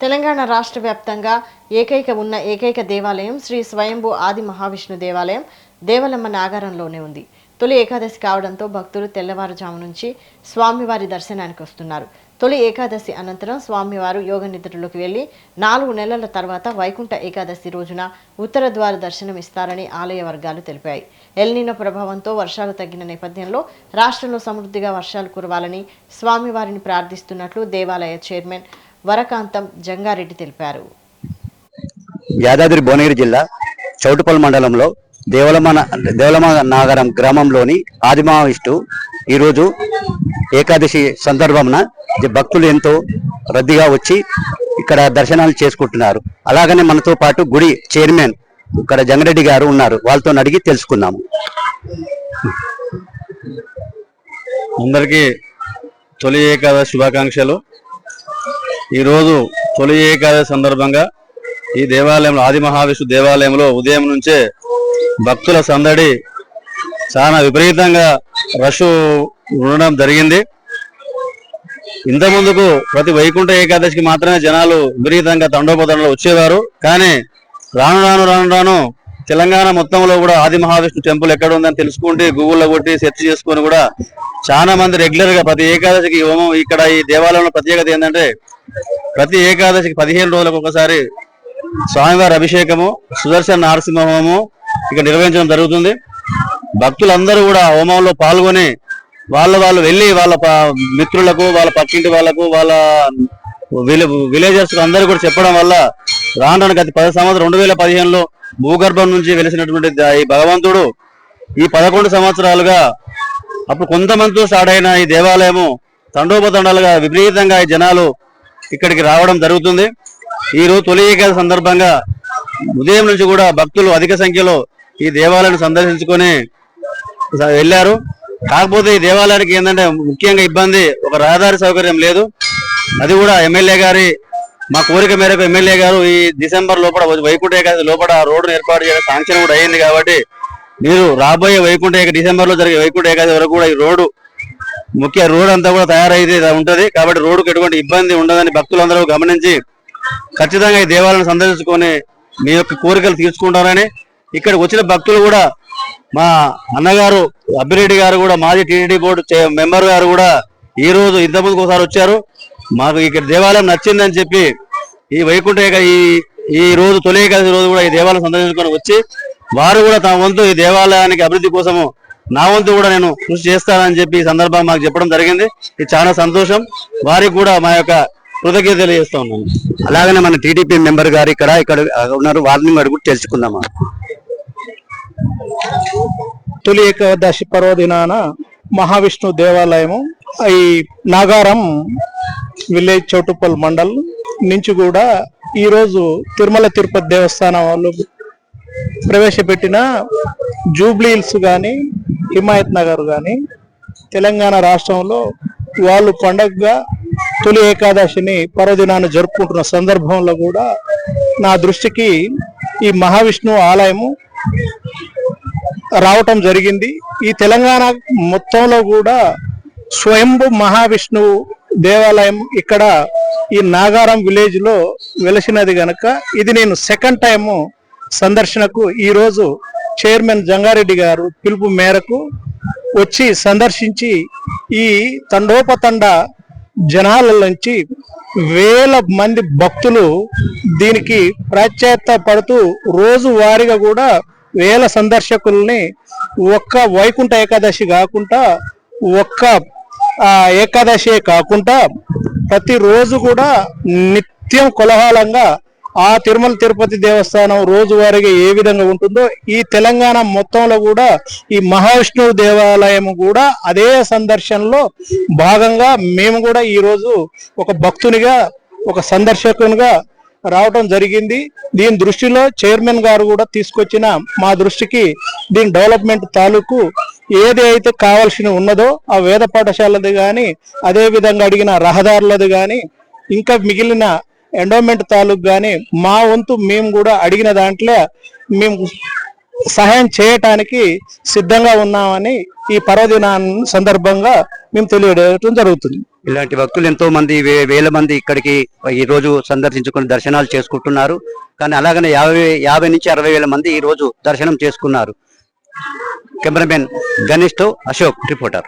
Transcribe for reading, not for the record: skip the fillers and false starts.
తెలంగాణ రాష్ట్ర వ్యాప్తంగా ఏకైక దేవాలయం శ్రీ స్వయంభూ ఆది మహావిష్ణు దేవాలయం దేవలమ్మ నాగారంలోనే ఉంది. తొలి ఏకాదశి కావడంతో భక్తులు తెల్లవారుజాము నుంచి స్వామివారి దర్శనానికి వస్తున్నారు. తొలి ఏకాదశి అనంతరం స్వామివారు యోగ నిద్రలోకి వెళ్లి 4 నెలల తర్వాత వైకుంఠ ఏకాదశి రోజున ఉత్తర ద్వార దర్శనం ఇస్తారని ఆలయ వర్గాలు తెలిపాయి. ఎల్నినో ప్రభావంతో వర్షాలు తగ్గిన నేపథ్యంలో రాష్ట్రంలో సమృద్ధిగా వర్షాలు కురవాలని స్వామివారిని ప్రార్థిస్తున్నట్లు దేవాలయ చైర్మన్ వరకాంతం జంగారెడ్డి తెలిపారు. యాదాద్రి భువనగిరి జిల్లా చౌటుపల్లి మండలంలో దేవలమ నాగరం గ్రామంలోని ఆదిమహావిష్ణు ఈరోజు ఏకాదశి సందర్భంన భక్తులు ఎంతో రద్దీగా వచ్చి ఇక్కడ దర్శనాలు చేసుకుంటున్నారు. అలాగనే మనతో పాటు గుడి చైర్మన్ ఇక్కడ జంగారెడ్డి గారు ఉన్నారు. వాళ్ళతో అడిగి తెలుసుకుందాము. అందరికీ తొలి ఏకాదశి శుభాకాంక్షలు. ఈరోజు తొలి ఏకాదశి సందర్భంగా ఈ దేవాలయంలో ఆది మహావిష్ణు దేవాలయంలో ఉదయం నుంచే భక్తుల సందడి చాలా విపరీతంగా రష్ ఉండడం జరిగింది. ఇంత ముందుకు ప్రతి వైకుంఠ ఏకాదశికి మాత్రమే జనాలు విపరీతంగా తండోపతండలో వచ్చేవారు. కానీ రాను తెలంగాణ మొత్తంలో కూడా ఆది మహావిష్ణు టెంపుల్ ఎక్కడ ఉందని తెలుసుకుంటే గూగుల్లో కొట్టి సెర్చ్ చేసుకుని కూడా చాలా మంది రెగ్యులర్ గా ప్రతి ఏకాదశికి హోమం ఇక్కడ ఈ దేవాలయంలో ప్రత్యేకత ఏంటంటే ప్రతి ఏకాదశికి 15 రోజులకు ఒకసారి స్వామివారి అభిషేకము సుదర్శన నరసింహ హోమము ఇక్కడ నిర్వహించడం జరుగుతుంది. భక్తులందరూ కూడా హోమంలో పాల్గొని వాళ్ళు వెళ్ళి వాళ్ళ మిత్రులకు వాళ్ళ పక్కింటి వాళ్ళకు వాళ్ళ విలేజర్స్ అందరూ కూడా చెప్పడం వల్ల రాను గత 10 సంవత్సరం 2015లో భూగర్భం నుంచి వెలిసినటువంటి ఈ భగవంతుడు ఈ 11 సంవత్సరాలుగా అప్పుడు కొంతమందితో స్టార్ట్ అయిన ఈ దేవాలయము తండోపతండాలుగా విపరీతంగా ఈ జనాలు ఇక్కడికి రావడం జరుగుతుంది. ఈ రోజు తొలి ఏకాదశి సందర్భంగా ఉదయం నుంచి కూడా భక్తులు అధిక సంఖ్యలో ఈ దేవాలయాన్ని సందర్శించుకొని వెళ్ళారు. కాకపోతే ఈ దేవాలయానికి ఏంటంటే ముఖ్యంగా ఇబ్బంది ఒక రహదారి సౌకర్యం లేదు. అది కూడా ఎమ్మెల్యే గారి మా కోరిక మేరకు ఎమ్మెల్యే గారు ఈ డిసెంబర్ లోపల వైకుంఠ ఏకాదశి లోపల రోడ్డును ఏర్పాటు చేయడం శాంక్షన్ కూడా అయ్యింది. కాబట్టి మీరు రాబోయే డిసెంబర్ లో జరిగే వైకుంఠ ఏకాదశి వరకు కూడా ఈ రోడ్డు ముఖ్య రోడ్ అంతా కూడా తయారైతే ఉంటది. కాబట్టి రోడ్డుకు ఎటువంటి ఇబ్బంది ఉండదని భక్తులందరూ గమనించి ఖచ్చితంగా ఈ దేవాలయాన్ని సందర్శించుకొని మీ యొక్క కోరికలు తీర్చుకుంటారని ఇక్కడ వచ్చిన భక్తులు కూడా మా అన్నగారు అబ్బిరెడ్డి గారు కూడా మాజీ టీటీడీ బోర్డు మెంబర్ గారు కూడా ఈ రోజు ఇంతకుముందుకు ఒకసారి వచ్చారు. మాకు ఇక్కడ దేవాలయం నచ్చిందని చెప్పి ఈ వైకుంఠ ఈ రోజు తొలి ఏకాదశి రోజు కూడా ఈ దేవాలయం సందర్శించుకొని వచ్చి వారు కూడా తమ వంతు ఈ దేవాలయానికి అభివృద్ధి కోసము నా వంతు కూడా నేను కృషి చేస్తానని చెప్పి ఈ సందర్భంగా మాకు చెప్పడం జరిగింది. ఇది చాలా సంతోషం. వారికి కూడా మా యొక్క కృతజ్ఞత తెలియజేస్తా ఉన్నాను. అలాగనే మన టీడీపీ మెంబర్ గారు ఇక్కడ ఉన్నారు. వారిని అడుగు తెలుసుకుందామా. తొలి ఏకాదశి పర్వదినాన మహావిష్ణు దేవాలయము ఈ నాగారం విలేజ్ చౌటుపల్ మండల్ నుంచి కూడా ఈరోజు తిరుమల తిరుపతి దేవస్థానం వాళ్ళు ప్రవేశపెట్టిన జూబ్లీ హిల్స్ కానీ హిమాయత్ నగర్ కానీ తెలంగాణ రాష్ట్రంలో వాళ్ళు పండగగా తొలి ఏకాదశిని పర్వదినాన్ని జరుపుకుంటున్న సందర్భంలో కూడా నా దృష్టికి ఈ మహావిష్ణు ఆలయము రావటం జరిగింది. ఈ తెలంగాణ మొత్తంలో కూడా స్వయంభూ మహావిష్ణు దేవాలయం ఇక్కడ ఈ నాగారం విలేజ్ లో వెలిసినది గనక ఇది నేను సెకండ్ టైము సందర్శనకు ఈరోజు చైర్మన్ జంగారెడ్డి గారు పిలుపు మేరకు వచ్చి సందర్శించి ఈ తండోపతండ జనాల నుంచి వేల మంది భక్తులు దీనికి ప్రాచ్యత పడుతూ రోజు వారీగా కూడా వేల సందర్శకుల్ని ఒక్క వైకుంఠ ఏకాదశి కాకుండా ఒక్క ఏకాదశి కాకుండా ప్రతిరోజు కూడా నిత్యం కోలాహలంగా ఆ తిరుమల తిరుపతి దేవస్థానం రోజువారీగా ఏ విధంగా ఉంటుందో ఈ తెలంగాణ మొత్తంలో కూడా ఈ మహావిష్ణు దేవాలయం కూడా అదే సందర్శనలో భాగంగా మేము కూడా ఈరోజు ఒక భక్తునిగా ఒక సందర్శకునిగా రావడం జరిగింది. దీని దృష్టిలో చైర్మన్ గారు కూడా తీసుకొచ్చిన మా దృష్టికి దీని డెవలప్మెంట్ తాలూకు ఏది అయితే కావాల్సి ఉన్నదో ఆ వేద పాఠశాలది కానీ అదే విధంగా అడిగిన రహదారులది కానీ ఇంకా మిగిలిన ఎండోమెంట్ తాలూకు కానీ మా వంతు మేము కూడా అడిగిన దాంట్లో మేము సహాయం చేయటానికి సిద్ధంగా ఉన్నామని ఈ పర్వదిన సందర్భంగా మేము తెలియజేయడం జరుగుతుంది. ఇలాంటి భక్తులు ఎంతో మంది వేల మంది ఇక్కడికి ఈ రోజు సందర్శించుకుని దర్శనాలు చేసుకుంటున్నారు. కానీ అలాగనే 50 నుంచి 60 వేల మంది ఈ రోజు దర్శనం చేసుకున్నారు. కెమెరామెన్ గణేష్ తో అశోక్, రిపోర్టర్.